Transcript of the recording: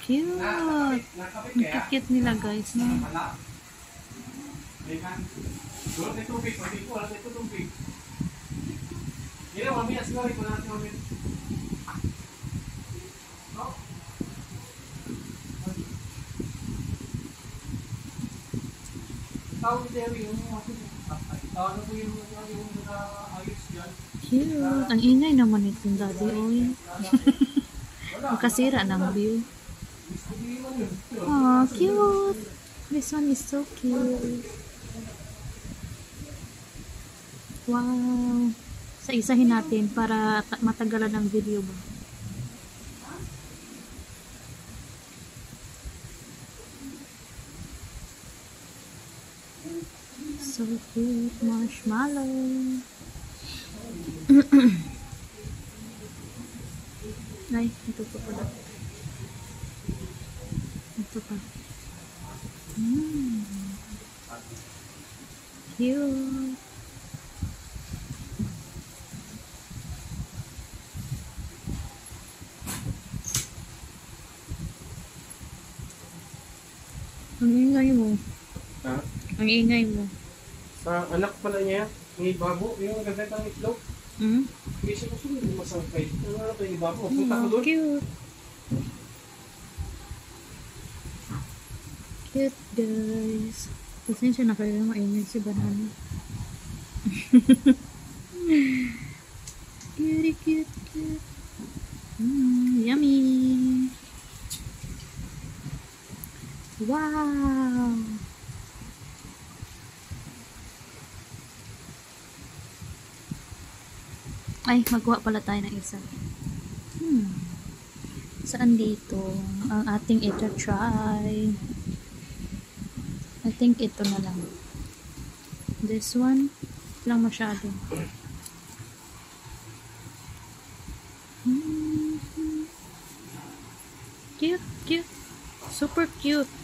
Cute. Ang cute nila guys, no? Cute. Ang ingay naman itong daddy oil. Magkasira ng view. Aw, cute. This one is so cute. Wow. Sa isahin natin para matagalan ang video ba. So cute, marshmallow. Ay, ito pa pala. Ito pa. Cute. Ang ingay mo. Ha? Ang ingay mo. Sa anak pala niya, may babo, yung gaganda ng itlog. Hindi siya gusto hindi masangkay. Ano ito yung babo? Punta ko doon. Cute. Cute guys. Pasensya na kayo maingay si Banana. Cute, cute, cute. Yummy. Wow. Ay, magawa pala tayo ng isa. Saan dito? Ang ating ito try. I think ito na lang. This one lang masyado. Cute, cute. Super cute.